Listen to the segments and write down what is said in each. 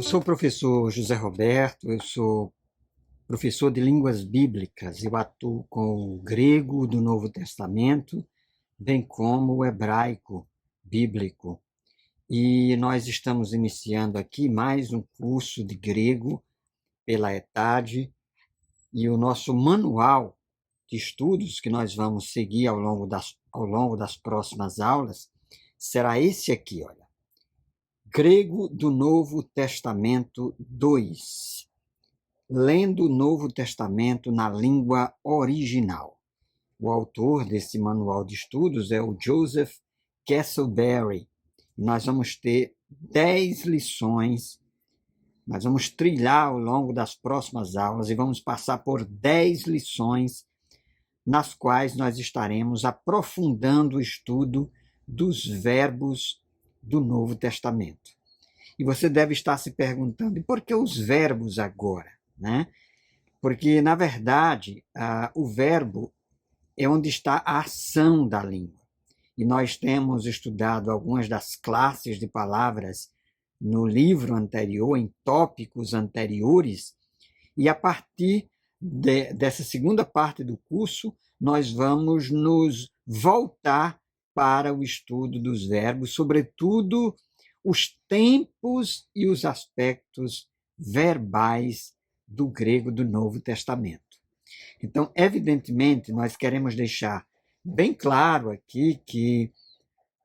sou o professor José Roberto, eu sou professor de línguas bíblicas. Eu atuo com o grego do Novo Testamento, bem como o hebraico bíblico. E nós estamos iniciando aqui mais um curso de grego pela ETAD, e o nosso manual de estudos que nós vamos seguir ao longo das próximas aulas será esse aqui, olha. Grego do Novo Testamento 2. Lendo o Novo Testamento na língua original. O autor desse manual de estudos é o Joseph Castleberry. Nós vamos ter 10 lições, nós vamos trilhar ao longo das próximas aulas e vamos passar por 10 lições nas quais nós estaremos aprofundando o estudo dos verbos do Novo Testamento. E você deve estar se perguntando, e por que os verbos agora? Né? Porque, na verdade, o verbo é onde está a ação da língua. E nós temos estudado algumas das classes de palavras no livro anterior, em tópicos anteriores, e a partir dessa segunda parte do curso, nós vamos nos voltar para o estudo dos verbos, sobretudo os tempos e os aspectos verbais do grego do Novo Testamento. Então, evidentemente, nós queremos deixar bem claro aqui que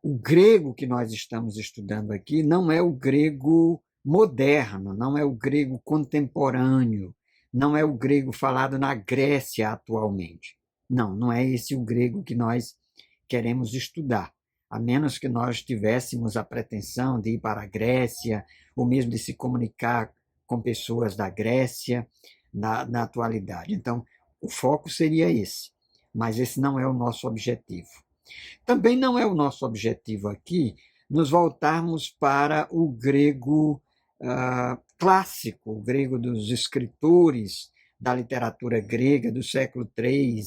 o grego que nós estamos estudando aqui não é o grego moderno, não é o grego contemporâneo, não é o grego falado na Grécia atualmente. Não é esse o grego que nós queremos estudar, a menos que nós tivéssemos a pretensão de ir para a Grécia, ou mesmo de se comunicar com pessoas da Grécia na atualidade. Então, o foco seria esse, mas esse não é o nosso objetivo. Também não é o nosso objetivo aqui nos voltarmos para o grego clássico, o grego dos escritores da literatura grega do século III,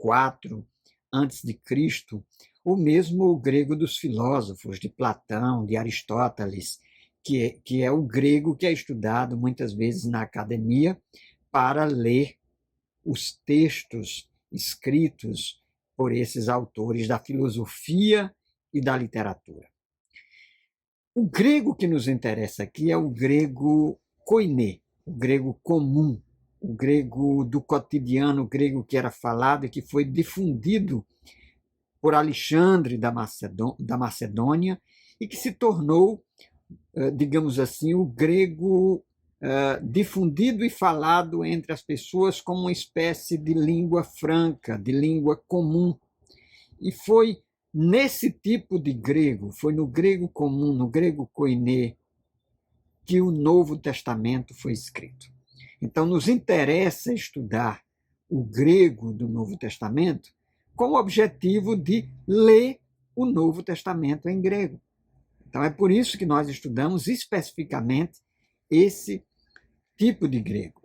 IV a.C., ou mesmo o grego dos filósofos, de Platão, de Aristóteles, que é o grego que é estudado muitas vezes na academia para ler os textos escritos por esses autores da filosofia e da literatura. O grego que nos interessa aqui é o grego koiné, o grego comum, o grego do cotidiano, o grego que era falado e que foi difundido por Alexandre da Macedônia e que se tornou, digamos assim, o grego difundido e falado entre as pessoas como uma espécie de língua franca, de língua comum. E foi nesse tipo de grego, foi no grego comum, no grego koiné, que o Novo Testamento foi escrito. Então, nos interessa estudar o grego do Novo Testamento com o objetivo de ler o Novo Testamento em grego. Então, é por isso que nós estudamos especificamente esse tipo de grego.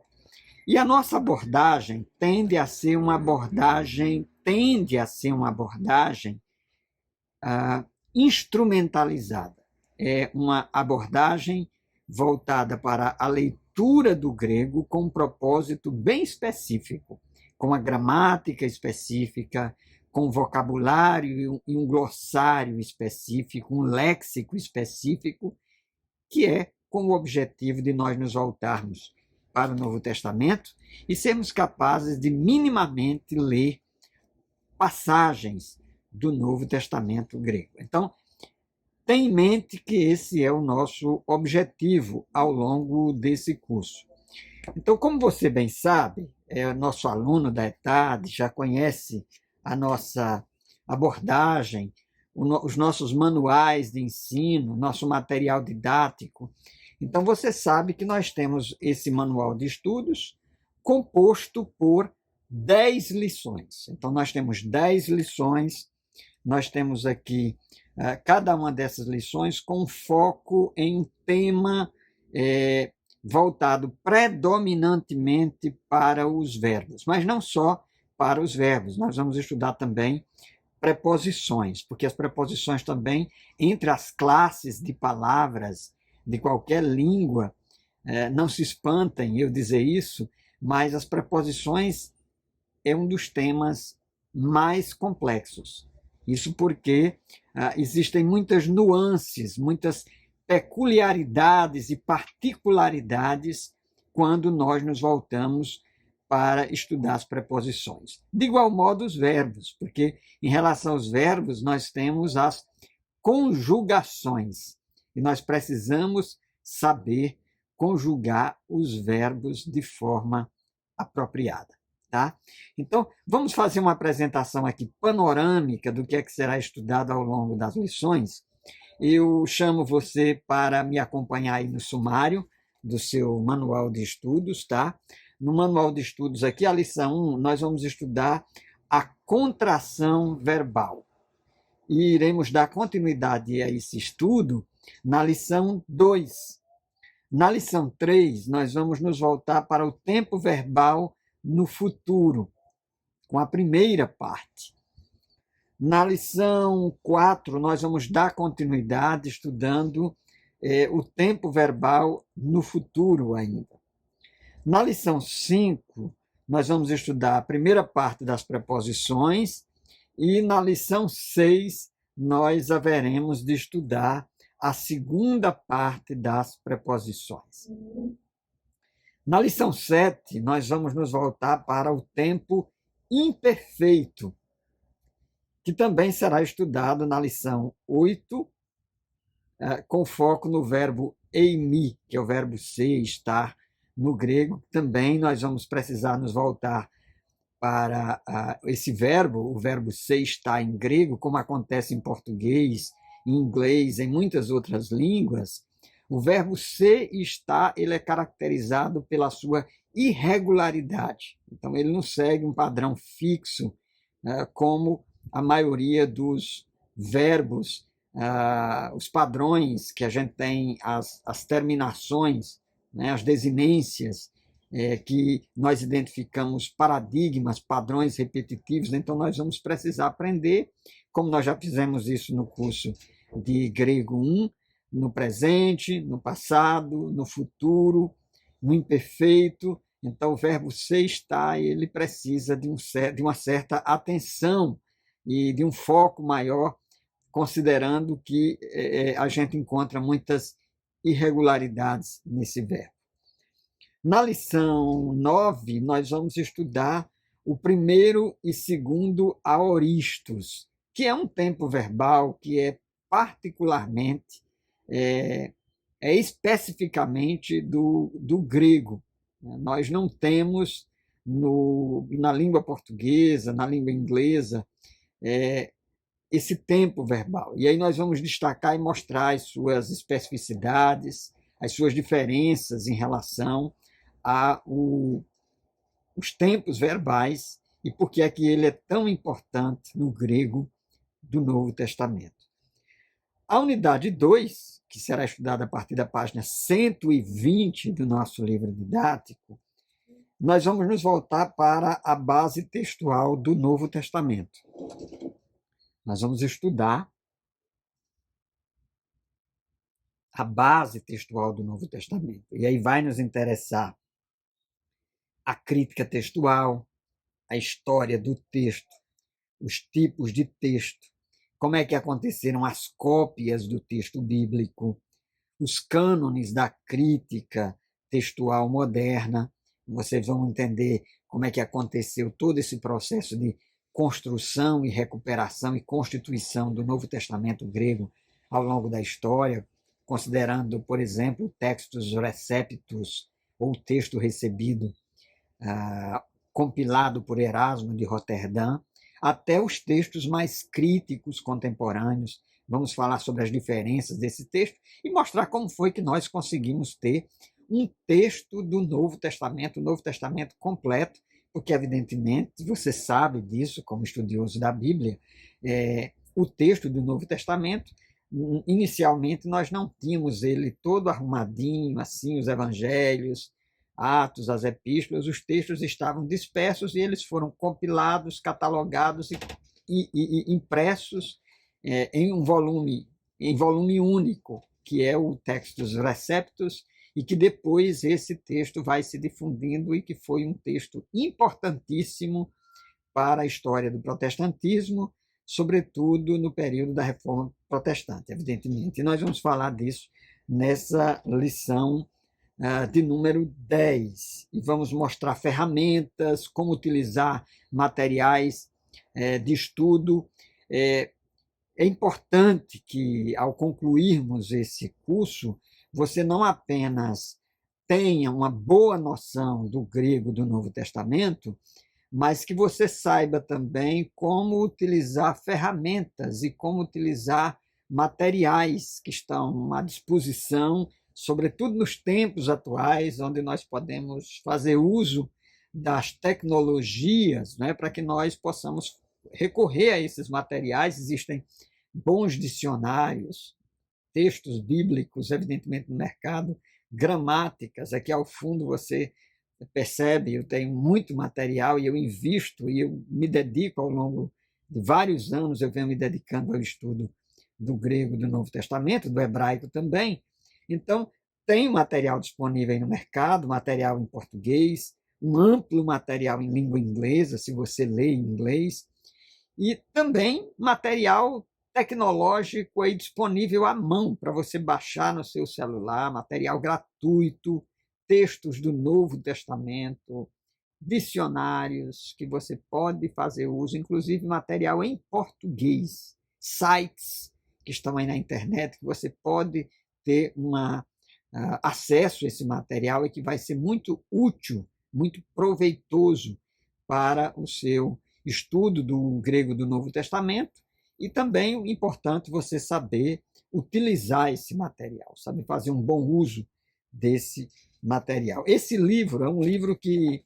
E a nossa abordagem tende a ser uma abordagem instrumentalizada. É uma abordagem voltada para a leitura do grego com um propósito bem específico, com a gramática específica, com um vocabulário e um glossário específico, um léxico específico, que é com o objetivo de nós nos voltarmos para o Novo Testamento e sermos capazes de minimamente ler passagens do Novo Testamento grego. Então, tenha em mente que esse é o nosso objetivo ao longo desse curso. Então, como você bem sabe, é nosso aluno da ETAD, já conhece a nossa abordagem, os nossos manuais de ensino, nosso material didático. Então, você sabe que nós temos esse manual de estudos composto por 10 lições. Então, nós temos 10 lições, nós temos aqui cada uma dessas lições com foco em um tema voltado predominantemente para os verbos, mas não só para os verbos, nós vamos estudar também preposições, porque as preposições também, entre as classes de palavras de qualquer língua, Não se espantem eu dizer isso, mas as preposições é um dos temas mais complexos. Isso porque existem muitas nuances, muitas peculiaridades e particularidades quando nós nos voltamos para estudar as preposições. De igual modo, os verbos, porque em relação aos verbos, nós temos as conjugações e nós precisamos saber conjugar os verbos de forma apropriada. Tá? Então, vamos fazer uma apresentação aqui panorâmica do que é que será estudado ao longo das lições. Eu chamo você para me acompanhar aí no sumário do seu manual de estudos, tá? No manual de estudos aqui, a lição 1, nós vamos estudar a contração verbal. E iremos dar continuidade a esse estudo na lição 2. Na lição 3, nós vamos nos voltar para o tempo verbal no futuro, com a primeira parte. Na lição 4, nós vamos dar continuidade estudando o tempo verbal no futuro ainda. Na lição 5, nós vamos estudar a primeira parte das preposições e na lição 6, nós haveremos de estudar a segunda parte das preposições. Na lição 7, nós vamos nos voltar para o tempo imperfeito, que também será estudado na lição 8, com foco no verbo eimi, que é o verbo ser, estar, no grego. Também nós vamos precisar nos voltar para esse verbo, o verbo ser, estar em grego, como acontece em português, em inglês, em muitas outras línguas. O verbo ser e estar, ele é caracterizado pela sua irregularidade. Então, ele não segue um padrão fixo, como a maioria dos verbos, os padrões que a gente tem, as terminações, né, as desinências, que nós identificamos paradigmas, padrões repetitivos. Então, nós vamos precisar aprender, como nós já fizemos isso no curso de grego 1, no presente, no passado, no futuro, no imperfeito. Então, o verbo ser, estar, ele precisa de uma certa atenção e de um foco maior, considerando que a gente encontra muitas irregularidades nesse verbo. Na lição 9, nós vamos estudar o primeiro e segundo aoristos, que é um tempo verbal que é particularmente, especificamente do grego. Nós não temos na língua portuguesa, na língua inglesa, esse tempo verbal. E aí nós vamos destacar e mostrar as suas especificidades, as suas diferenças em relação os tempos verbais e por que é que ele é tão importante no grego do Novo Testamento. A unidade 2, que será estudada a partir da página 120 do nosso livro didático, nós vamos nos voltar para a base textual do Novo Testamento. Nós vamos estudar a base textual do Novo Testamento. E aí vai nos interessar a crítica textual, a história do texto, os tipos de texto, como é que aconteceram as cópias do texto bíblico, os cânones da crítica textual moderna. Vocês vão entender como é que aconteceu todo esse processo de construção e recuperação e constituição do Novo Testamento grego ao longo da história, considerando, por exemplo, textos receptus, ou texto recebido, compilado por Erasmo de Roterdã, até os textos mais críticos contemporâneos. Vamos falar sobre as diferenças desse texto e mostrar como foi que nós conseguimos ter um texto do Novo Testamento, o Novo Testamento completo, porque, evidentemente, você sabe disso como estudioso da Bíblia, o texto do Novo Testamento, inicialmente nós não tínhamos ele todo arrumadinho, assim, os evangelhos, Atos, as epístolas, os textos estavam dispersos e eles foram compilados, catalogados e impressos em volume único, que é o Textus Receptus, e que depois esse texto vai se difundindo e que foi um texto importantíssimo para a história do protestantismo, sobretudo no período da Reforma Protestante, evidentemente. E nós vamos falar disso nessa lição de número 10. E vamos mostrar ferramentas, como utilizar materiais de estudo. É importante que, ao concluirmos esse curso, você não apenas tenha uma boa noção do grego do Novo Testamento, mas que você saiba também como utilizar ferramentas e como utilizar materiais que estão à disposição, sobretudo nos tempos atuais, onde nós podemos fazer uso das tecnologias, né, para que nós possamos recorrer a esses materiais. Existem bons dicionários, textos bíblicos, evidentemente, no mercado, gramáticas. Aqui ao fundo você percebe, eu tenho muito material e eu invisto e eu me dedico ao longo de vários anos, eu venho me dedicando ao estudo do grego do Novo Testamento, do hebraico também. Então, tem material disponível aí no mercado, material em português, um amplo material em língua inglesa, se você lê em inglês, e também material tecnológico aí disponível à mão para você baixar no seu celular, material gratuito, textos do Novo Testamento, dicionários que você pode fazer uso, inclusive material em português, sites que estão aí na internet, que você pode ter acesso a esse material e que vai ser muito útil, muito proveitoso para o seu estudo do grego do Novo Testamento. E também é importante você saber utilizar esse material, saber fazer um bom uso desse material. Esse livro é um livro que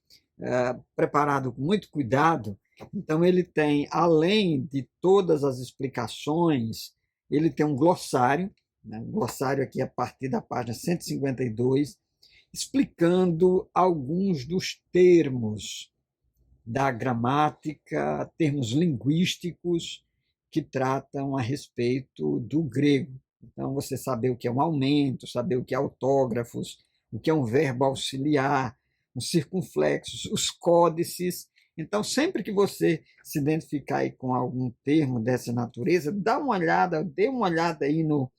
preparado com muito cuidado, então ele tem, além de todas as explicações, ele tem um glossário, né? Um glossário aqui a partir da página 152, explicando alguns dos termos da gramática, termos linguísticos que tratam a respeito do grego. Então, você saber o que é um aumento, saber o que é autógrafos, o que é um verbo auxiliar, os circunflexos, os códices. Então, sempre que você se identificar aí com algum termo dessa natureza, dê uma olhada aí no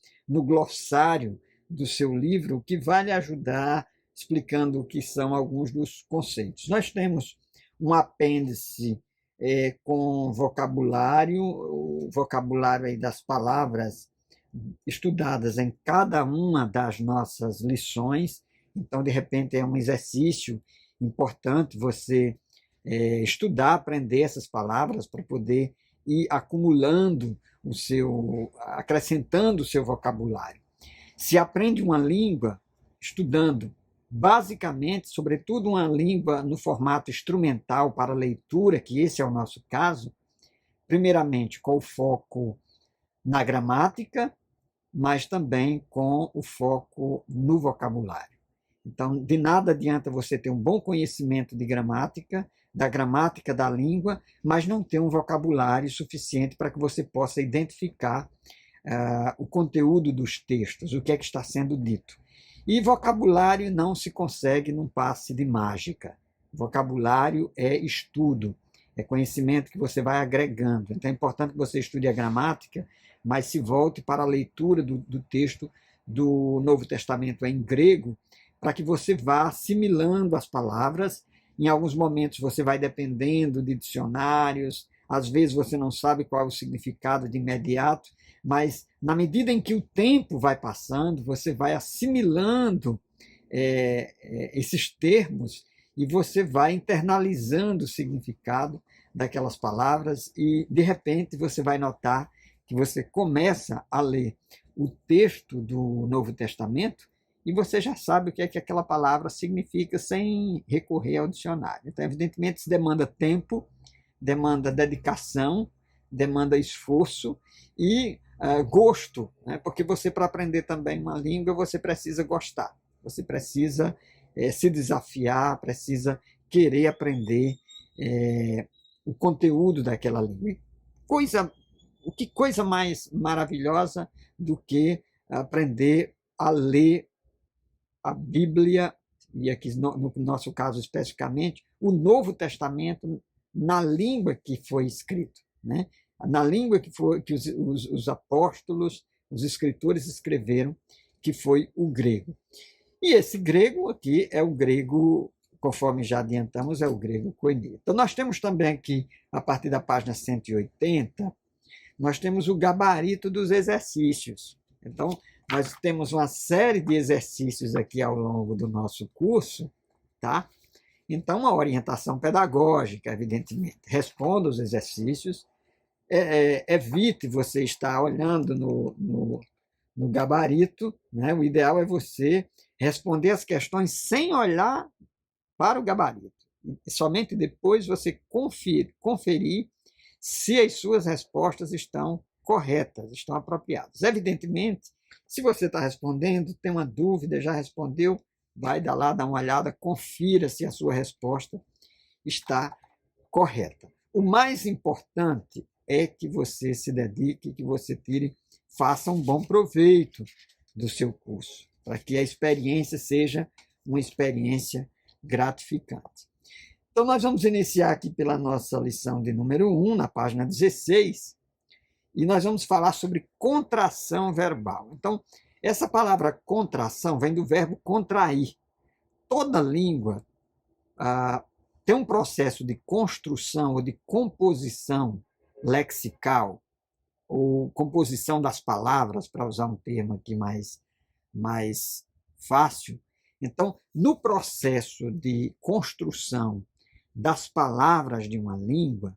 glossário do seu livro, que vai lhe ajudar explicando o que são alguns dos conceitos. Nós temos um apêndice com vocabulário, o vocabulário aí das palavras estudadas em cada uma das nossas lições. Então, de repente, é um exercício importante você estudar, aprender essas palavras para poder ir acumulando acrescentando o seu vocabulário. Se aprende uma língua estudando, basicamente, sobretudo uma língua no formato instrumental para leitura, que esse é o nosso caso, primeiramente com o foco na gramática, mas também com o foco no vocabulário. Então, de nada adianta você ter um bom conhecimento de gramática, da gramática da língua, mas não ter um vocabulário suficiente para que você possa identificar o conteúdo dos textos, o que é que está sendo dito. E vocabulário não se consegue num passe de mágica. Vocabulário é estudo, é conhecimento que você vai agregando. Então é importante que você estude a gramática, mas se volte para a leitura do texto do Novo Testamento em grego, para que você vá assimilando as palavras. Em alguns momentos você vai dependendo de dicionários, às vezes você não sabe qual é o significado de imediato, mas na medida em que o tempo vai passando, você vai assimilando esses termos e você vai internalizando o significado daquelas palavras e, de repente, você vai notar que você começa a ler o texto do Novo Testamento e você já sabe o que é que aquela palavra significa sem recorrer ao dicionário. Então, evidentemente, isso demanda tempo, demanda dedicação, demanda esforço e gosto, né? Porque você, para aprender também uma língua, você precisa gostar, você precisa se desafiar, precisa querer aprender o conteúdo daquela língua. Que coisa mais maravilhosa do que aprender a ler a Bíblia, e aqui no nosso caso especificamente, o Novo Testamento na língua que foi escrito, né? Na língua que os apóstolos, os escritores escreveram, que foi o grego. E esse grego aqui é o grego, conforme já adiantamos, é o grego koiné. Então, nós temos também aqui, a partir da página 180, nós temos o gabarito dos exercícios. Então, nós temos uma série de exercícios aqui ao longo do nosso curso, tá? Então, uma orientação pedagógica, evidentemente. Responda os exercícios, evite você estar olhando no gabarito, né? O ideal é você responder as questões sem olhar para o gabarito. E somente depois você conferir se as suas respostas estão corretas, estão apropriadas. Evidentemente, se você está respondendo, tem uma dúvida, já respondeu, vai lá, dá uma olhada, confira se a sua resposta está correta. O mais importante é que você se dedique, que você faça um bom proveito do seu curso, para que a experiência seja uma experiência gratificante. Então, nós vamos iniciar aqui pela nossa lição de número 1, na página 16, e nós vamos falar sobre contração verbal. Então, essa palavra contração vem do verbo contrair. Toda língua tem um processo de construção ou de composição lexical, ou composição das palavras, para usar um termo aqui mais fácil. Então, no processo de construção das palavras de uma língua,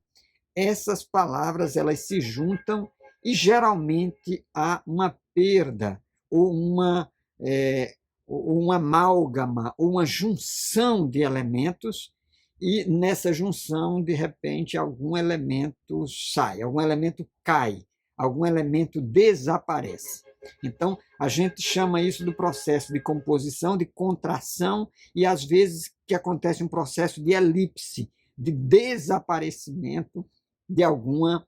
essas palavras elas se juntam e geralmente há uma perda ou uma amálgama, ou uma junção de elementos, e nessa junção, de repente, algum elemento sai, algum elemento cai, algum elemento desaparece. Então, a gente chama isso do processo de composição, de contração, e às vezes que acontece um processo de elipse, de desaparecimento de alguma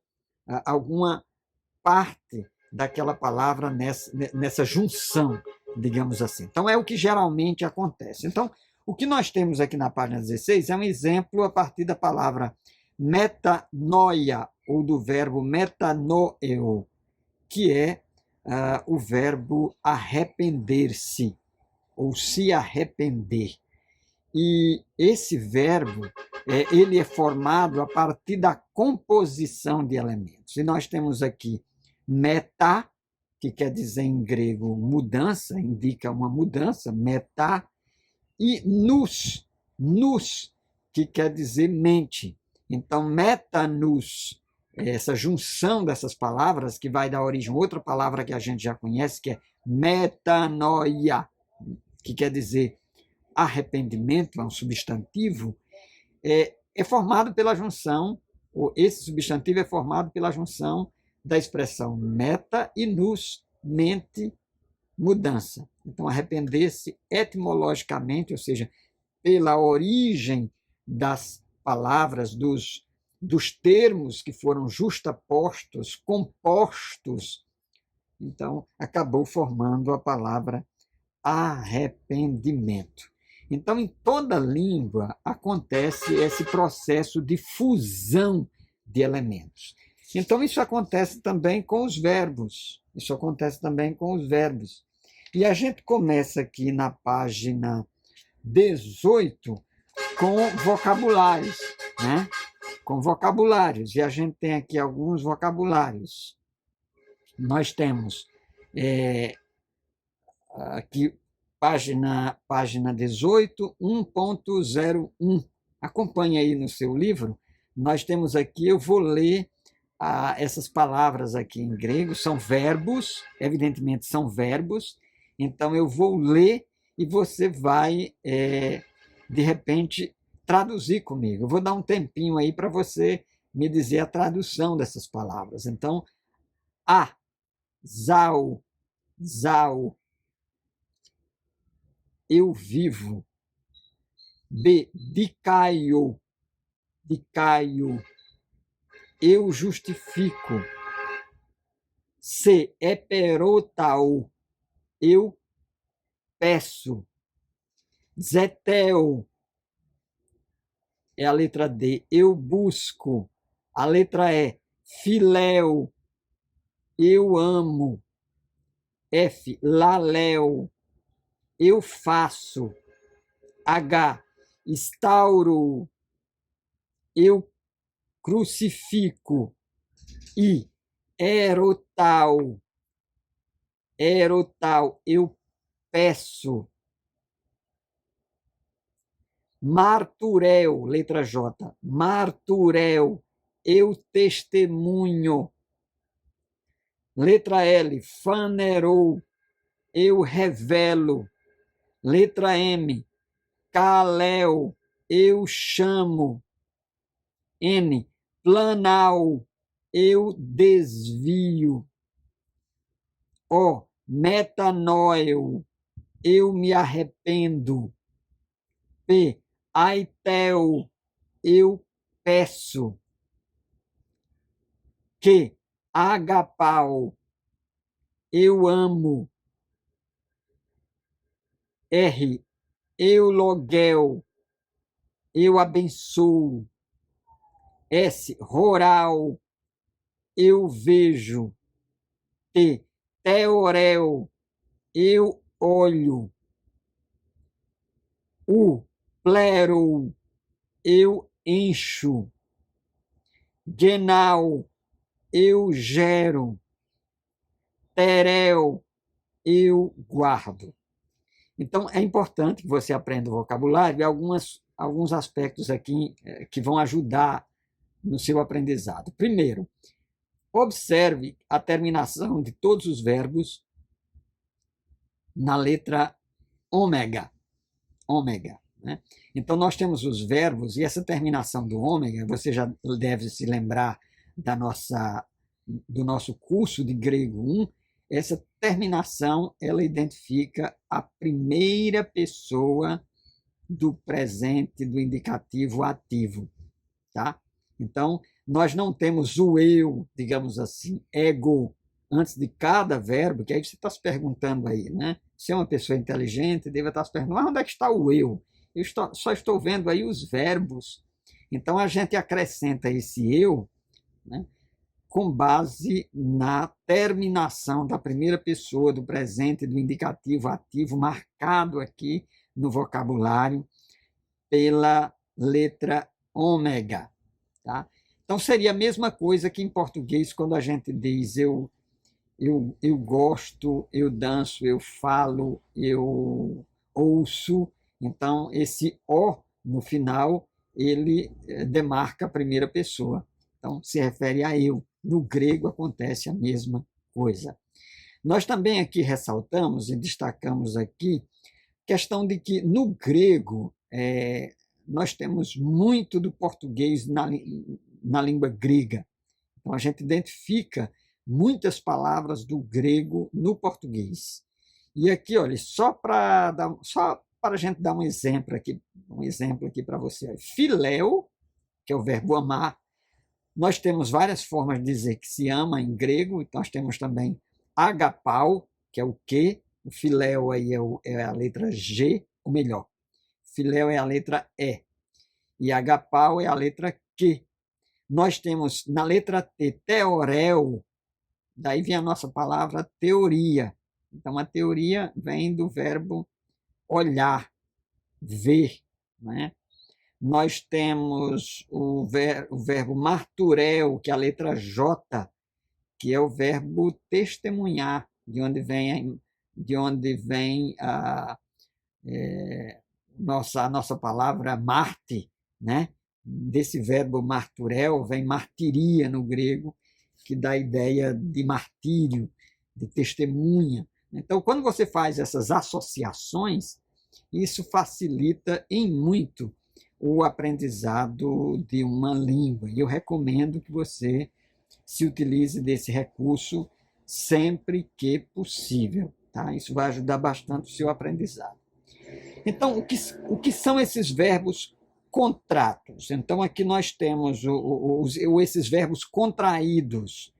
parte daquela palavra nessa junção, digamos assim. Então, é o que geralmente acontece. Então, o que nós temos aqui na página 16 é um exemplo a partir da palavra metanoia, ou do verbo metanoeo, que é o verbo arrepender-se, ou se arrepender. E esse verbo ele é formado a partir da composição de elementos. E nós temos aqui meta, que quer dizer em grego mudança, indica uma mudança, meta, e nous, que quer dizer mente. Então, metanus, essa junção dessas palavras, que vai dar origem a outra palavra que a gente já conhece, que é metanoia, que quer dizer arrependimento, é um substantivo, é formado pela junção, ou esse substantivo é formado pela junção da expressão meta e nous, mente, mudança. Então, arrepender-se etimologicamente, ou seja, pela origem das palavras, dos termos que foram justapostos, compostos, então acabou formando a palavra arrependimento. Então, em toda língua acontece esse processo de fusão de elementos. Então, isso acontece também com os verbos. E a gente começa aqui na página 18 com vocabulários, né? Com vocabulários. E a gente tem aqui alguns vocabulários. Nós temos aqui página 18, 1.01. Acompanhe aí no seu livro. Nós temos aqui, eu vou ler essas palavras aqui em grego, são verbos, evidentemente são verbos, então eu vou ler e você vai, de repente, traduzir comigo. Eu vou dar um tempinho aí para você me dizer a tradução dessas palavras. Então, zau, eu vivo. B, dicaio, eu justifico. C, eperotau, eu peço. Zetel é a letra D, eu busco. A letra E, filéu, eu amo. F, laléu, eu faço. H, instauro, eu crucifico. I, erotal, eu peço. Marturéu, letra J, marturéu, eu testemunho. Letra L, fanerou, eu revelo. Letra M, caléu, eu chamo. N, planal, eu desvio. O, metanóio, eu me arrependo. P, aitel, eu peço. Q, agapau, eu amo. R, eulogel, eu abençoo. S, rural, eu vejo. T, teorel, eu olho. U, plero, eu encho. Genal, eu gero. Terel, eu guardo. Então, é importante que você aprenda o vocabulário e alguns aspectos aqui que vão ajudar no seu aprendizado. Primeiro, observe a terminação de todos os verbos na letra ômega. Ômega, né? Então, nós temos os verbos, e essa terminação do ômega, você já deve se lembrar do nosso curso de grego 1, essa terminação ela identifica a primeira pessoa do presente do indicativo ativo, tá? Então, nós não temos o eu, digamos assim, ego, antes de cada verbo, que aí você está se perguntando aí, né? Se é uma pessoa inteligente, deve estar se perguntando, onde é que está o eu? Só estou vendo aí os verbos. Então, a gente acrescenta esse eu, né, com base na terminação da primeira pessoa do presente do indicativo ativo, marcado aqui no vocabulário pela letra ômega. Tá? Então, seria a mesma coisa que em português, quando a gente diz eu gosto, eu danço, eu falo, eu ouço. Então, esse O no final, ele demarca a primeira pessoa. Então, se refere a eu. No grego acontece a mesma coisa. Nós também aqui ressaltamos e destacamos aqui a questão de que no grego nós temos muito do português na língua grega. Então, a gente identifica muitas palavras do grego no português. E aqui, olha, só para a gente dar um exemplo aqui para você. Filéu, que é o verbo amar, nós temos várias formas de dizer que se ama em grego, então nós temos também agapau, que é o que, o filéu aí é a letra G, ou melhor, filéu é a letra E, e agapau é a letra Q. Nós temos na letra T, teorel, daí vem a nossa palavra teoria. Então, a teoria vem do verbo olhar, ver, né? Nós temos o verbo marturel, que é a letra J, que é o verbo testemunhar, de onde vem a nossa palavra Marte, né? Desse verbo marturel vem martiria no grego, que dá a ideia de martírio, de testemunha. Então, quando você faz essas associações, isso facilita em muito o aprendizado de uma língua. E eu recomendo que você se utilize desse recurso sempre que possível. Tá? Isso vai ajudar bastante o seu aprendizado. Então, o que são esses verbos contratos? Então, aqui nós temos esses verbos contraídos.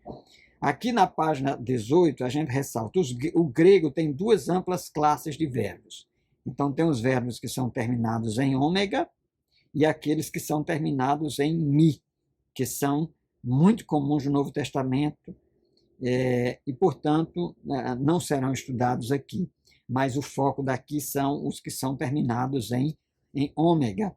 Aqui na página 18, a gente ressalta, o grego tem duas amplas classes de verbos. Então, tem os verbos que são terminados em ômega e aqueles que são terminados em mi, que são muito comuns no Novo Testamento e, portanto, não serão estudados aqui. Mas o foco daqui são os que são terminados em ômega,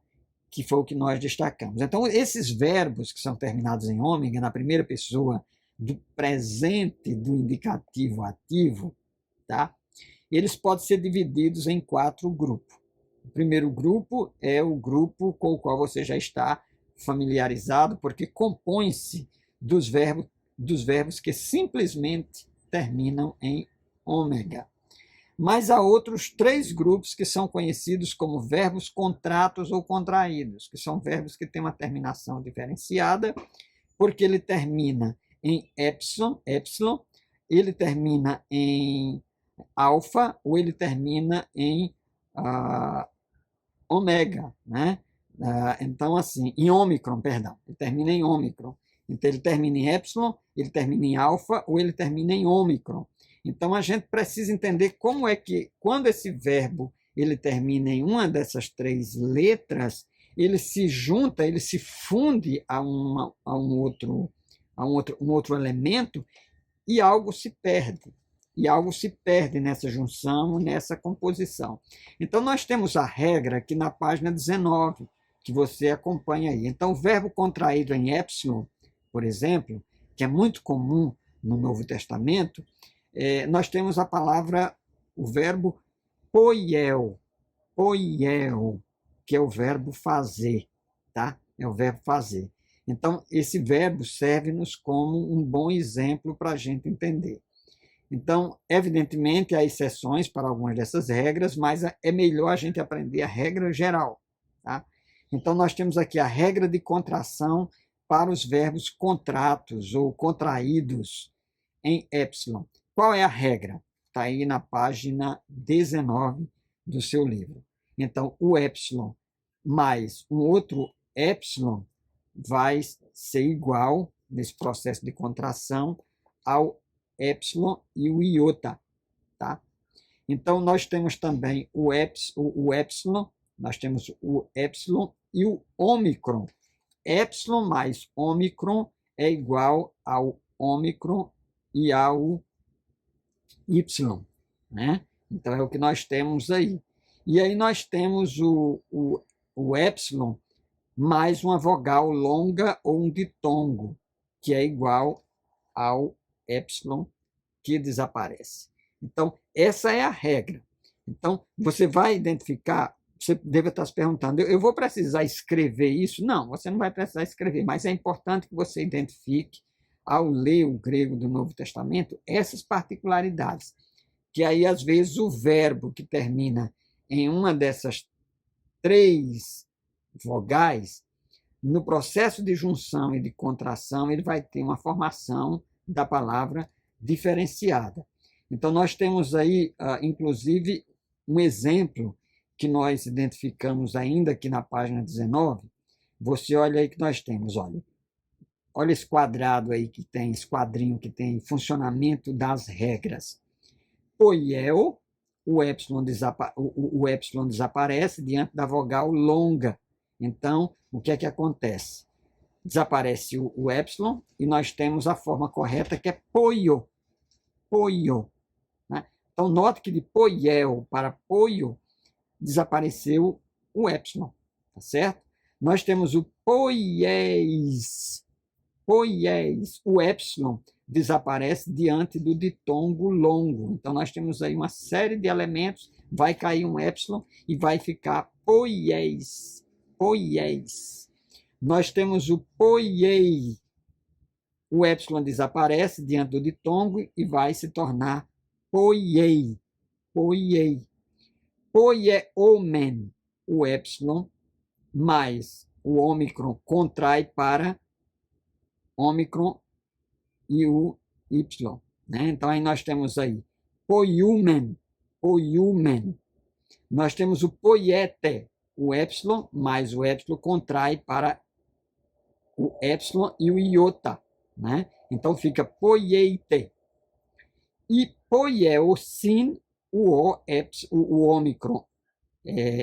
que foi o que nós destacamos. Então, esses verbos que são terminados em ômega, na primeira pessoa do presente do indicativo ativo, tá? Eles podem ser divididos em 4 grupos. O primeiro grupo é o grupo com o qual você já está familiarizado, porque compõe-se dos verbos que simplesmente terminam em ômega. Mas há outros 3 grupos que são conhecidos como verbos contratos ou contraídos, que são verbos que têm uma terminação diferenciada, porque ele termina em epsilon, ele termina em alfa ou ele termina em ômega, né? Então, assim, em ômicron, perdão, ele termina em ômicron. Então, ele termina em epsilon, ele termina em alfa ou ele termina em ômicron. Então, a gente precisa entender como é que, quando esse verbo ele termina em uma dessas 3 letras, ele se junta, ele se funde a um outro elemento e algo se perde. E algo se perde nessa junção, nessa composição. Então, nós temos a regra aqui na página 19, que você acompanha aí. Então, o verbo contraído em epsilon, por exemplo, que é muito comum no Novo Testamento, nós temos a palavra, o verbo poiel, que é o verbo fazer, tá? É o verbo fazer. Então, esse verbo serve-nos como um bom exemplo para a gente entender. Então, evidentemente, há exceções para algumas dessas regras, mas é melhor a gente aprender a regra geral, tá? Então, nós temos aqui a regra de contração para os verbos contratos ou contraídos em epsilon. Qual é a regra? Está aí na página 19 do seu livro. Então, o epsilon mais um outro epsilon vai ser igual, nesse processo de contração, ao epsilon e o iota. Tá? Então, nós temos também o epsilon, nós temos o epsilon e o ômicron. Epsilon mais ômicron é igual ao ômicron e ao y, né? Então, é o que nós temos aí. E aí nós temos o epsilon mais uma vogal longa ou um ditongo, que é igual ao epsilon que desaparece. Então, essa é a regra. Então, você vai identificar, você deve estar se perguntando, eu vou precisar escrever isso? Não, você não vai precisar escrever, mas é importante que você identifique, ao ler o grego do Novo Testamento, essas particularidades. Que aí, às vezes, o verbo que termina em uma dessas 3 vogais, no processo de junção e de contração, ele vai ter uma formação da palavra diferenciada. Então, nós temos aí, inclusive, um exemplo que nós identificamos ainda aqui na página 19. Você olha aí que nós temos, olha esse quadrado aí que tem, esse quadrinho que tem funcionamento das regras. Poiel, o epsilon desaparece diante da vogal longa. Então, o que é que acontece? Desaparece o epsilon e nós temos a forma correta que é poio. Né? Então, note que de poiel para poio desapareceu o epsilon, tá certo? Nós temos o poiés, o epsilon desaparece diante do ditongo longo. Então, nós temos aí uma série de elementos, vai cair um epsilon e vai ficar poiés. Nós temos o poiei, o epsilon desaparece diante do ditongo e vai se tornar poiei. Poieomen, o epsilon mais o ômicron contrai para ômicron e o y. Né? Então, aí nós temos aí poiumen. Nós temos o poiete, o epsilon mais o epsilon contrai para o epsilon e o iota. Né? Então, fica poieite. E poieosin, o ômicron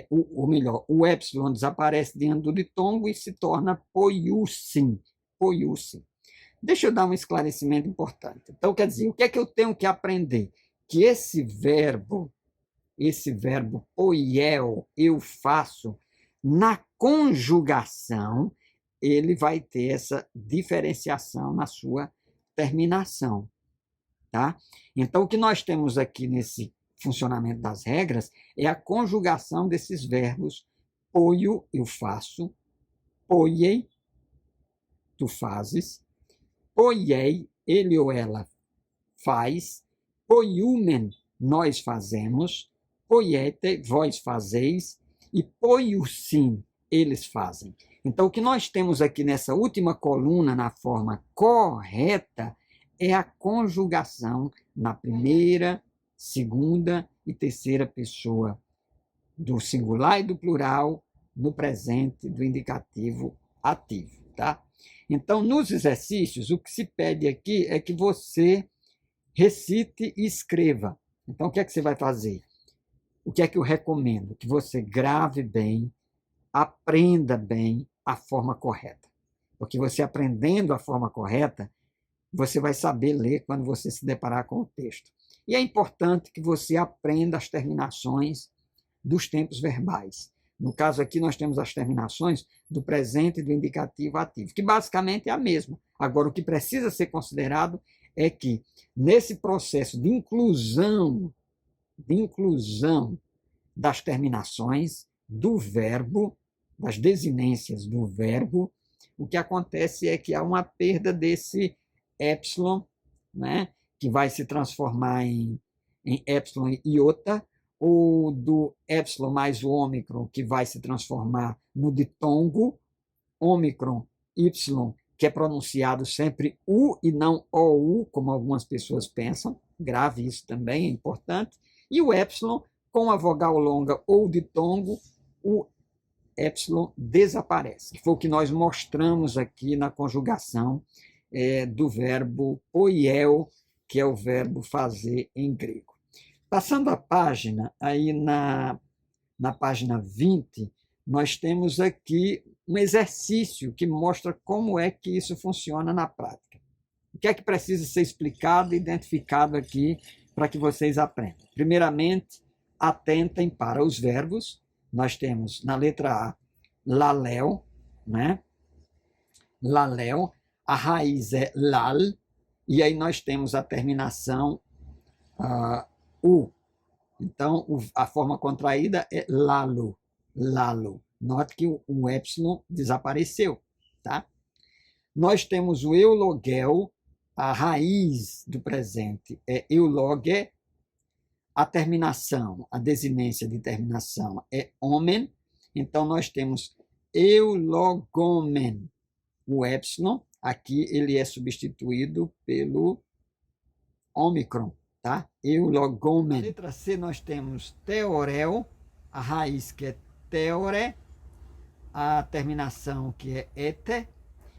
ou melhor, o epsilon desaparece diante do ditongo e se torna poiusin. Poiusin. Deixa eu dar um esclarecimento importante. Então, quer dizer, o que é que eu tenho que aprender? Que esse verbo poiel, eu faço, na conjugação, ele vai ter essa diferenciação na sua terminação. Tá? Então, o que nós temos aqui nesse funcionamento das regras é a conjugação desses verbos. Poio, eu faço. Poiei, tu fazes. Poiei, ele ou ela faz. Poiumen, nós fazemos. Poiete, vós fazeis. E poiusin, eles fazem. Então, o que nós temos aqui nessa última coluna, na forma correta, é a conjugação na primeira, segunda e terceira pessoa do singular e do plural no presente do indicativo ativo, tá? Então, nos exercícios, o que se pede aqui é que você recite e escreva. Então, o que é que você vai fazer? O que é que eu recomendo? Que você grave bem, aprenda bem a forma correta. Porque você aprendendo a forma correta, você vai saber ler quando você se deparar com o texto. E é importante que você aprenda as terminações dos tempos verbais. No caso aqui, nós temos as terminações do presente e do indicativo ativo, que basicamente é a mesma. Agora, o que precisa ser considerado é que, nesse processo de inclusão das terminações do verbo, das desinências do verbo, o que acontece é que há uma perda desse epsilon, né, que vai se transformar em epsilon iota, ou do epsilon mais o ômicron, que vai se transformar no ditongo, ômicron, y, que é pronunciado sempre U e não OU, como algumas pessoas pensam, grave isso também, é importante, e o epsilon, com a vogal longa ou ditongo, o epsilon desaparece, que foi o que nós mostramos aqui na conjugação do verbo poiel, que é o verbo fazer em grego. Passando a página, aí na página 20, nós temos aqui um exercício que mostra como é que isso funciona na prática. O que é que precisa ser explicado e identificado aqui para que vocês aprendam? Primeiramente, atentem para os verbos. Nós temos na letra A, lalel, né? Lalel, a raiz é lal, e aí nós temos a terminação U. Então, a forma contraída é lalo, lalo. Note que o epsilon desapareceu, tá? Nós temos o eulogel, a raiz do presente é euloge, a terminação, a desinência de terminação é omen, então nós temos eulogomen. O epsilon, aqui ele é substituído pelo ômicron, tá? Eulogomen. Na letra C nós temos teorel, a raiz que é teore, a terminação que é ete,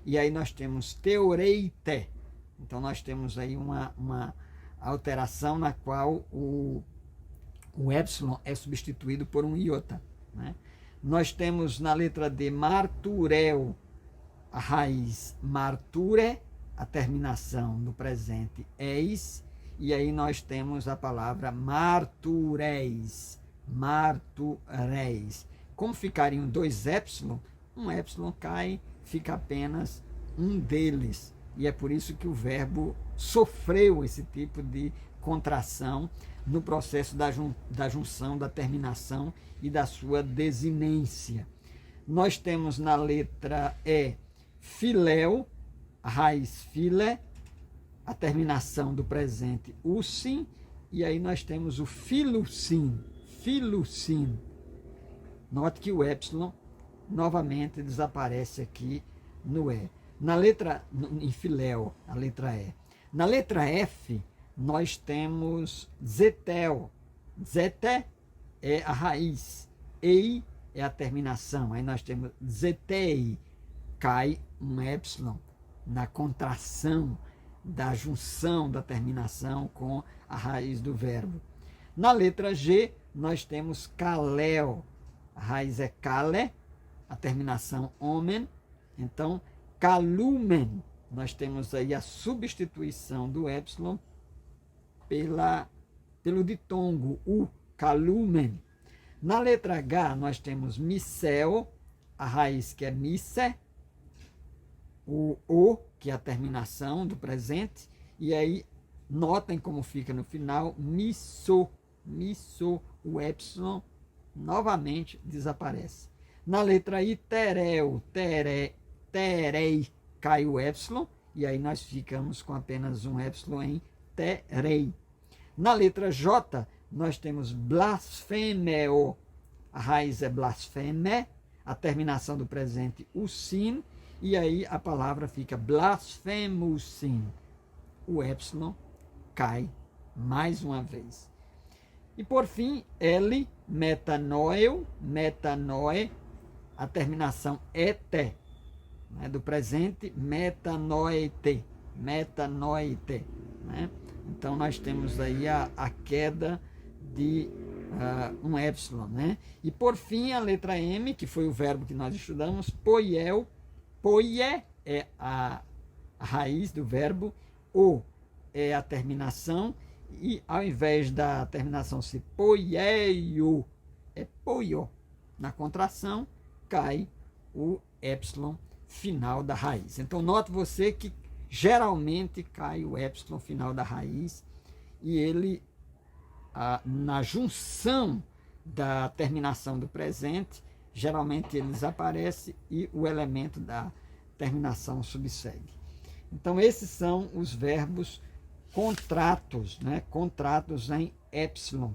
e aí nós temos teoreite. Então nós temos aí uma alteração na qual o epsilon é substituído por um iota, né? Nós temos na letra D marturel, a raiz marture, a terminação no presente eis, e aí nós temos a palavra martureis, martureis. Como ficariam dois epsilon, um epsilon cai, fica apenas um deles. E é por isso que o verbo sofreu esse tipo de contração no processo da junção, da terminação e da sua desinência. Nós temos na letra E, filéu, a raiz file, a terminação do presente usim, e aí nós temos o filusim, filusim. Note que o epsilon novamente desaparece aqui no E. Na letra, em filéu, a letra E. Na letra F, nós temos zetel. Zete é a raiz, ei é a terminação. Aí nós temos zetei, cai um epsilon na contração da junção da terminação com a raiz do verbo. Na letra G, nós temos kalel, a raiz é kale, a terminação omen, então kalumen, nós temos aí a substituição do epsilon pelo ditongo, o kalumen. Na letra H, nós temos micel, a raiz que é mise, o, que é a terminação do presente, e aí notem como fica no final, miso, o epsilon novamente desaparece. Na letra I, tereu, terei, cai o epsilon, e aí nós ficamos com apenas um epsilon em terei. Na letra J, nós temos blasfemeo, a raiz é blasfeme, a terminação do presente, o sin, e aí a palavra fica blasfemusin. O epsilon cai mais uma vez. E por fim, L, metanoeu, metanoe, a terminação et, né, do presente, metanoete, né? Então nós temos aí a queda de um epsilon, né? E por fim, a letra M, que foi o verbo que nós estudamos, poiel, poie é a raiz do verbo, o é a terminação, e ao invés da terminação ser poieio, é poio. Na contração, cai o epsilon final da raiz. Então, note você que geralmente cai o epsilon final da raiz, e ele, na junção da terminação do presente, geralmente ele desaparece e o elemento da terminação subsegue. Então, esses são os verbos contratos, né? Contratos em epsilon.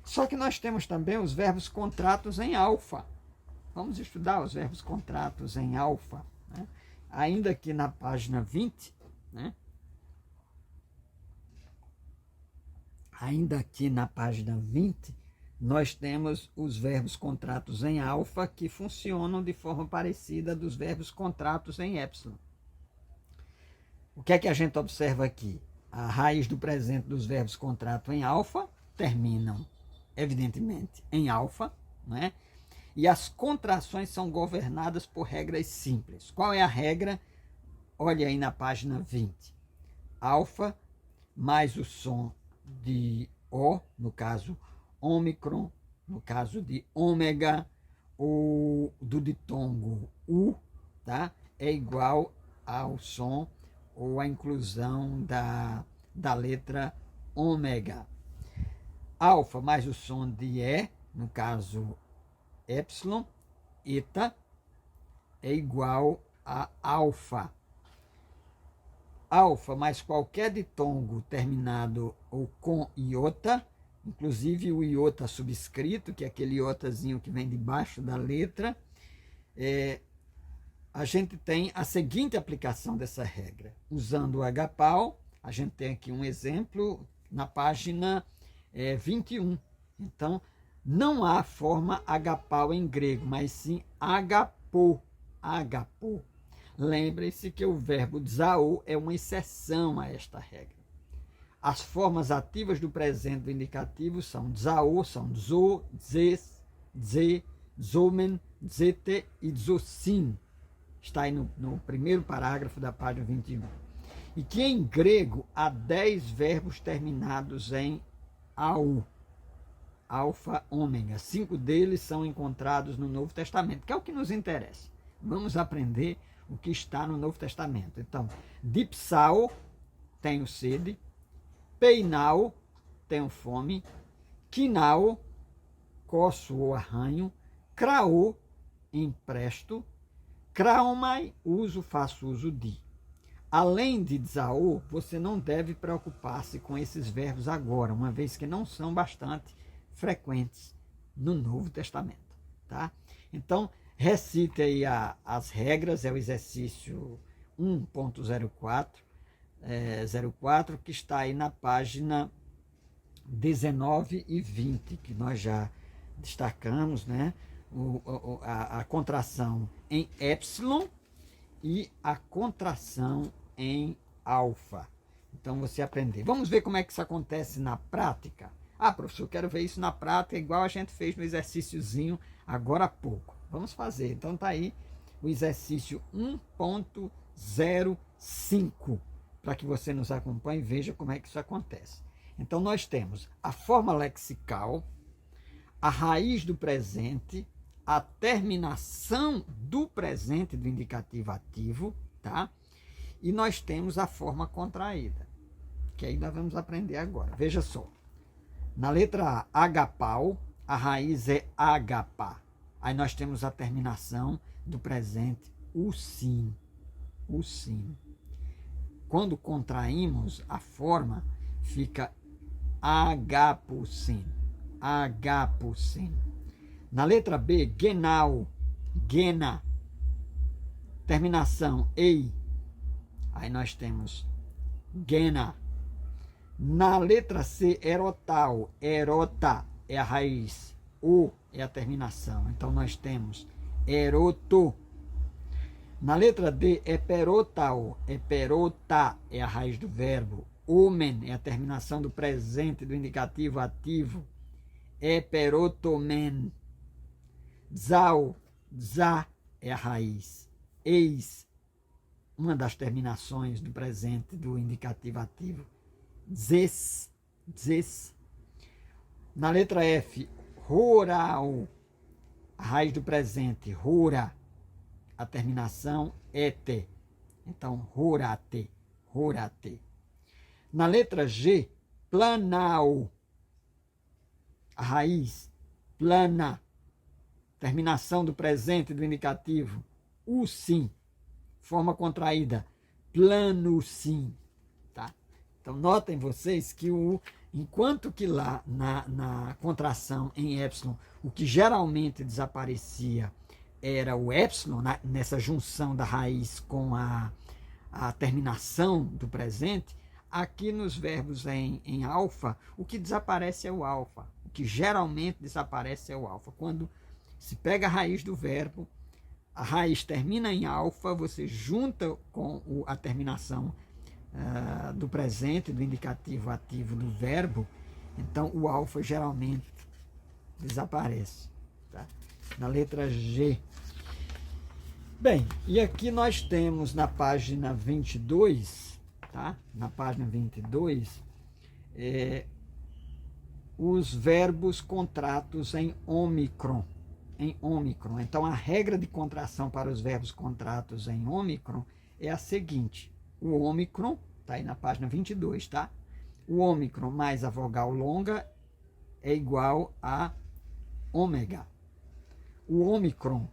Só que nós temos também os verbos contratos em alfa. Vamos estudar os verbos contratos em alfa, né? Ainda aqui na página 20, né? Ainda aqui na página 20, nós temos os verbos contratos em alfa que funcionam de forma parecida dos verbos contratos em epsilon. O que é que a gente observa aqui? A raiz do presente dos verbos contrato em alfa terminam, evidentemente, em alfa, né? E as contrações são governadas por regras simples. Qual é a regra? Olha aí na página 20. Alfa mais o som de O, no caso ômicron, no caso de ômega, ou do ditongo U, tá? É igual ao som ou a inclusão da letra ômega. Alfa mais o som de E, no caso epsilon, eta, é igual a alfa. Alfa mais qualquer ditongo terminado ou com iota, inclusive o iota subscrito, que é aquele iotazinho que vem debaixo da letra, a gente tem a seguinte aplicação dessa regra. Usando o agapau, a gente tem aqui um exemplo na página 21. Então, não há forma agapau em grego, mas sim agapô. Agapô. Lembre-se que o verbo zao é uma exceção a esta regra. As formas ativas do presente do indicativo são zao, são zo, zes, ze, zomen, zete e zosin. Está aí no primeiro parágrafo da página 21. E que em grego há 10 verbos terminados em au, alfa, ômega. 5 deles são encontrados no Novo Testamento, que é o que nos interessa. Vamos aprender o que está no Novo Testamento. Então, dipsao, tenho sede, peinao, tenho fome, quinao, coço ou arranho, crao, empresto, craomai, uso, faço uso de. Além de zao, você não deve preocupar-se com esses verbos agora, uma vez que não são bastante frequentes no Novo Testamento, tá? Então, recite aí as regras, é o exercício 1.04, 04, que está aí na página 19 e 20, que nós já destacamos, né? A contração em epsilon e a contração em alfa. Então, você aprender. Vamos ver como é que isso acontece na prática? Ah, professor, eu quero ver isso na prática, igual a gente fez no exercíciozinho agora há pouco. Vamos fazer. Então tá aí o exercício 1.05, para que você nos acompanhe e veja como é que isso acontece. Então nós temos a forma lexical, a raiz do presente, a terminação do presente do indicativo ativo, tá? E nós temos a forma contraída, que aí nós vamos aprender agora. Veja só. Na letra A, agapau, a raiz é agapá. Aí nós temos a terminação do presente, o sim. O sim. Quando contraímos a forma, fica agapusim. Agapusim. Na letra B, genau, gena. Terminação, ei. Aí nós temos gena. Na letra C, erotal, erota é a raiz, o é a terminação. Então nós temos eroto. Na letra D, eperotal, eperota é a raiz do verbo, omen é a terminação do presente do indicativo ativo, eperotomen. Zau, za é a raiz, eis, uma das terminações do presente do indicativo ativo. Zes, zes. Na letra F, rural, a raiz do presente, rura, a terminação ete. Então, rurate, rurate. Na letra G, planal, a raiz, plana, terminação do presente do indicativo, o sim, forma contraída, plano sim. Então, notem vocês que enquanto que lá na contração em epsilon, o que geralmente desaparecia era o epsilon, nessa junção da raiz com a terminação do presente, aqui nos verbos em alfa, o que desaparece é o alfa. O que geralmente desaparece é o alfa. Quando se pega a raiz do verbo, a raiz termina em alfa, você junta com a terminação do presente, do indicativo ativo do verbo, então o alfa geralmente desaparece. Tá? Na letra G. Bem, e aqui nós temos na página 22, tá? Na página 22, os verbos contratos em ômicron. Em ômicron. Então a regra de contração para os verbos contratos em ômicron é a seguinte: o ômicron, está aí na página 22, tá? O ômicron mais a vogal longa é igual a ômega. O ômicron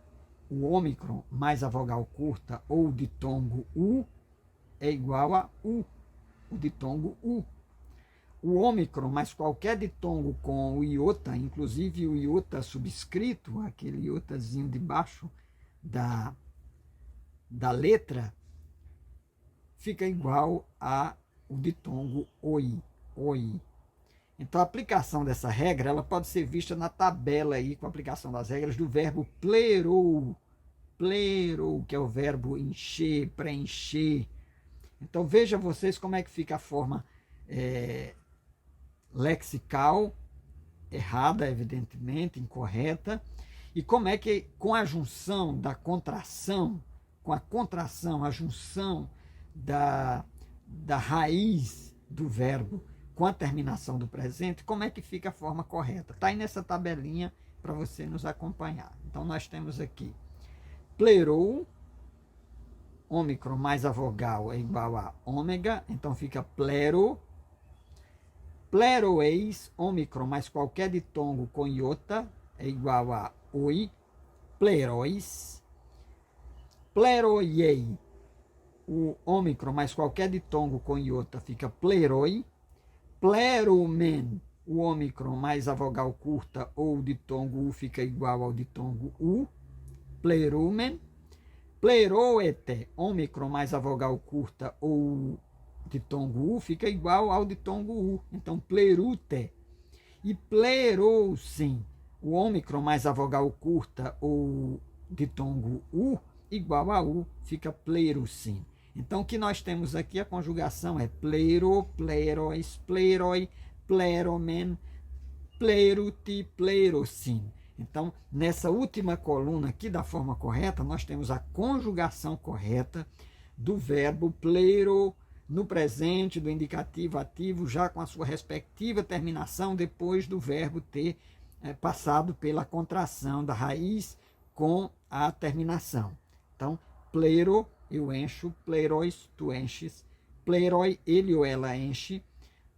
mais a vogal curta ou ditongo U é igual a U, o ditongo U. O ômicron mais qualquer ditongo com o iota, inclusive o iota subscrito, aquele iotazinho debaixo da letra, fica igual a o ditongo oi, oi. Então, a aplicação dessa regra, ela pode ser vista na tabela aí, com a aplicação das regras do verbo plerou, plerou, que é o verbo encher, preencher. Então, veja vocês como é que fica a forma lexical, errada, evidentemente, incorreta, e como é que, com a junção da contração, com a contração, a junção da raiz do verbo com a terminação do presente, como é que fica a forma correta. Está aí nessa tabelinha para você nos acompanhar. Então, nós temos aqui plerou, ômicron mais a vogal é igual a ômega, então fica plero. Pleroeis, ômicron mais qualquer ditongo com iota é igual a oi. Pleróis. Pleroiei, o ômicron mais qualquer ditongo com iota fica pleroi. Plerumen, o ômicron mais a vogal curta ou o ditongo U fica igual ao ditongo U. Plerumen. Pleroete, ômicron mais a vogal curta ou ditongo U fica igual ao ditongo U. Então, plerute. E plerousim, o ômicron mais a vogal curta ou ditongo U igual a U, fica plerocin. Então, o que nós temos aqui, a conjugação é plero, plerois, pleroi, pleromen, pleiruti, pleirosin. Então, nessa última coluna aqui da forma correta, nós temos a conjugação correta do verbo pleiro no presente, do indicativo ativo, já com a sua respectiva terminação, depois do verbo ter passado pela contração da raiz com a terminação. Então, pleiro, eu encho, pleirois, tu enches, pleiroi, ele ou ela enche,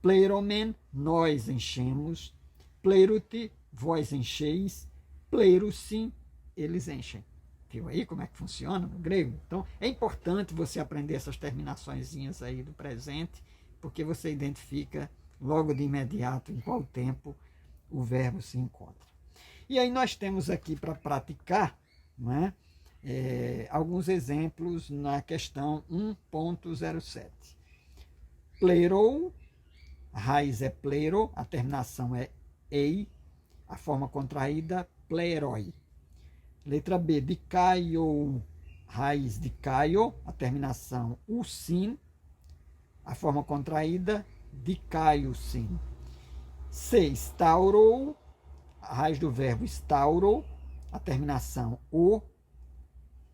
pleiromen, nós enchemos, pleiruti, vós encheis, pleirusim, eles enchem. Viu aí como é que funciona no grego? Então, é importante você aprender essas terminaçõezinhas aí do presente, porque você identifica logo de imediato em qual tempo o verbo se encontra. E aí nós temos aqui para praticar, não é? Alguns exemplos na questão 1.07. Pleirou, a raiz é pleiro, a terminação é ei, a forma contraída, pleiroi. Letra B, de caio, raiz de caio, a terminação usin, a forma contraída, de caio sim. C, staurou, a raiz do verbo stauro, a terminação o,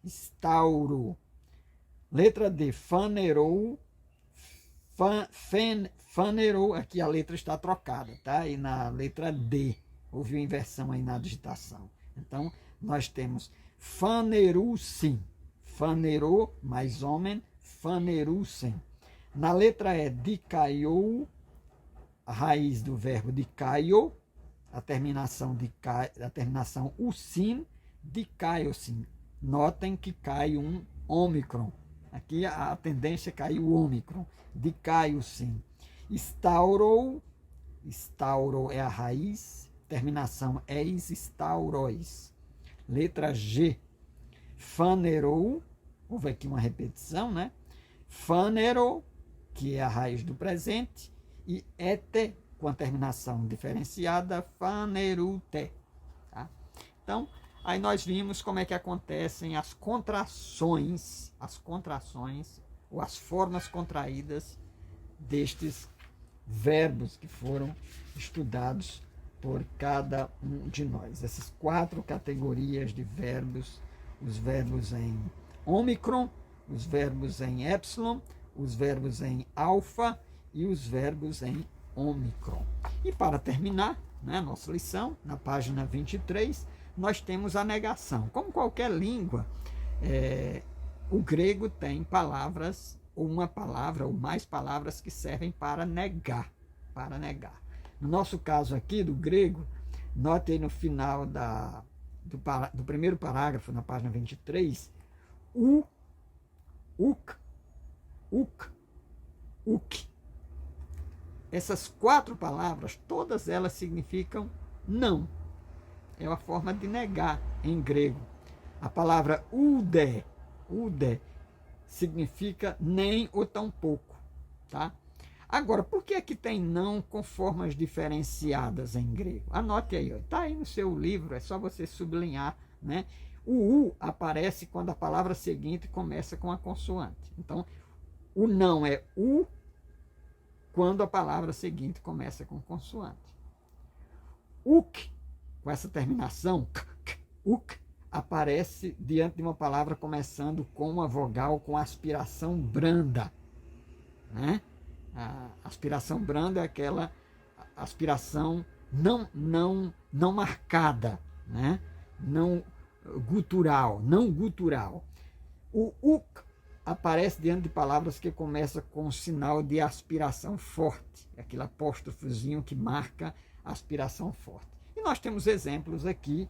stauro. Letra D, fanerou, fanerou, aqui a letra está trocada, tá? E na letra D, houve uma inversão aí na digitação. Então, nós temos fanerusim, fanerou mais homem, fanerusim. Na letra E, dicaiou, a raiz do verbo dicaio, a terminação usim, dicaiosim. Notem que cai um ômicron. Aqui a tendência é cair o ômicron. Dicaiosim. Staurou, stauro é a raiz, terminação eis, staurois. Letra G, fanerou, houve aqui uma repetição, né? Fanerou, que é a raiz do presente, e ete, com a terminação diferenciada, fanerute. Tá? Então, aí nós vimos como é que acontecem as contrações ou as formas contraídas destes verbos que foram estudados por cada um de nós. Essas 4 categorias de verbos, os verbos em ômicron, os verbos em épsilon, os verbos em alfa e os verbos em ômicron. E para terminar, né, nossa lição, na página 23, nós temos a negação. Como qualquer língua, o grego tem palavras, ou uma palavra, ou mais palavras que servem para negar. No nosso caso aqui, do grego, note aí no final do primeiro parágrafo, na página 23, uk. Essas 4 palavras, todas elas significam não. É uma forma de negar em grego. A palavra ude significa nem ou tampouco, tá? Agora, por que é que tem não com formas diferenciadas em grego? Anote aí, está aí no seu livro, é só você sublinhar, né? O U aparece quando a palavra seguinte começa com a consoante. Então, o não é U quando a palavra seguinte começa com consoante. Uk, com essa terminação, uk, aparece diante de uma palavra começando com uma vogal com aspiração branda, né? A aspiração branda é aquela aspiração não marcada, né? Não gutural. O uk aparece diante de palavras que começam com um sinal de aspiração forte, aquele apóstrofozinho que marca a aspiração forte. E nós temos exemplos aqui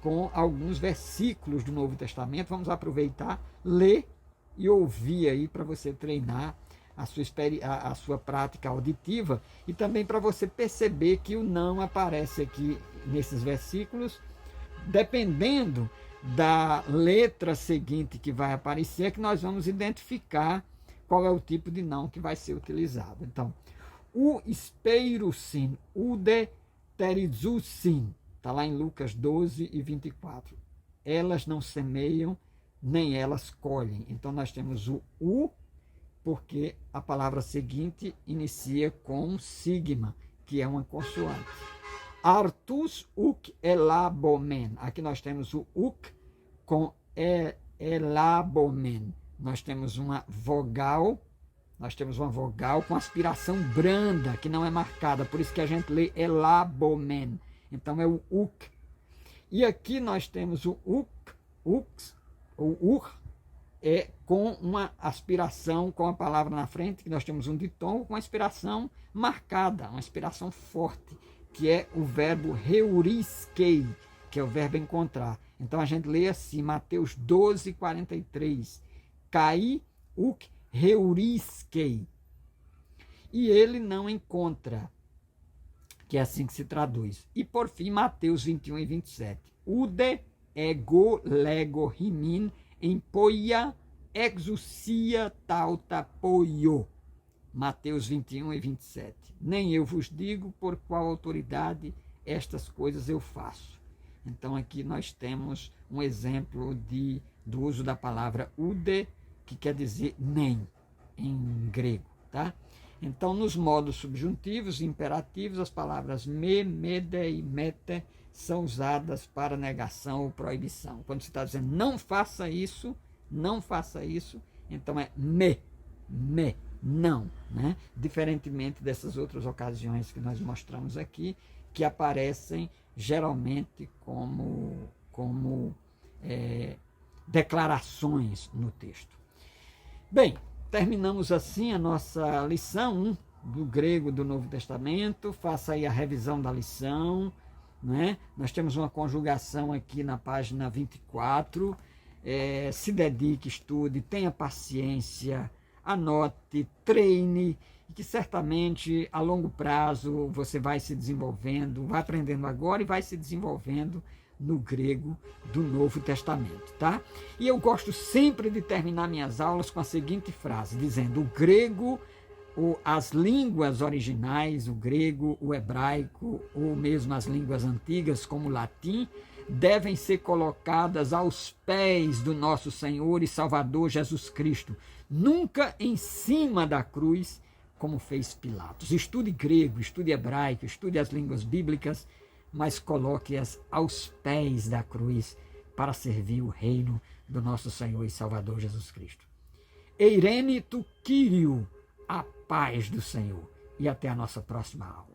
com alguns versículos do Novo Testamento. Vamos aproveitar, ler e ouvir aí para você treinar a sua prática auditiva e também para você perceber que o não aparece aqui nesses versículos, dependendo da letra seguinte que vai aparecer, que nós vamos identificar qual é o tipo de não que vai ser utilizado. Então, o espeirusim, o deterizusim, está lá em Lucas 12 e 24. Elas não semeiam, nem elas colhem. Então, nós temos o u, porque a palavra seguinte inicia com um sigma, que é uma consoante. Artus uk elabomen. Aqui nós temos o uk com elabomen. Nós temos uma vogal com aspiração branda, que não é marcada, por isso que a gente lê elabomen. Então é o uk. E aqui nós temos o ux, ou ur, com uma aspiração com a palavra na frente, que nós temos um ditongo com aspiração marcada, uma aspiração forte, que é o verbo heuriskei, que é o verbo encontrar. Então a gente lê assim, Mateus 12, 43. Kai uk heuriskei. E ele não encontra, que é assim que se traduz. E por fim, Mateus 21 e 27. Ude ego lego rimin empoia exousia tauta poio. Mateus 21 e 27. Nem eu vos digo por qual autoridade estas coisas eu faço. Então aqui nós temos um exemplo do uso da palavra ude, que quer dizer nem, em grego, tá? Então, nos modos subjuntivos e imperativos, as palavras me, mede e mete são usadas para negação ou proibição. Quando você está dizendo não faça isso, então é me, não, né? Diferentemente dessas outras ocasiões que nós mostramos aqui, que aparecem geralmente como declarações no texto. Bem, terminamos assim a nossa lição 1 do grego do Novo Testamento. Faça aí a revisão da lição, né? Nós temos uma conjugação aqui na página 24. Se dedique, estude, tenha paciência, anote, treine, e que certamente a longo prazo você vai se desenvolvendo, vai aprendendo agora e vai se desenvolvendo no grego do Novo Testamento, tá? E eu gosto sempre de terminar minhas aulas com a seguinte frase, dizendo: o grego, as línguas originais, o grego, o hebraico, ou mesmo as línguas antigas, como o latim, devem ser colocadas aos pés do nosso Senhor e Salvador Jesus Cristo, nunca em cima da cruz, como fez Pilatos. Estude grego, estude hebraico, estude as línguas bíblicas, mas coloque-as aos pés da cruz para servir o reino do nosso Senhor e Salvador Jesus Cristo. Eirene tu Kyriou, a paz do Senhor. E até a nossa próxima aula.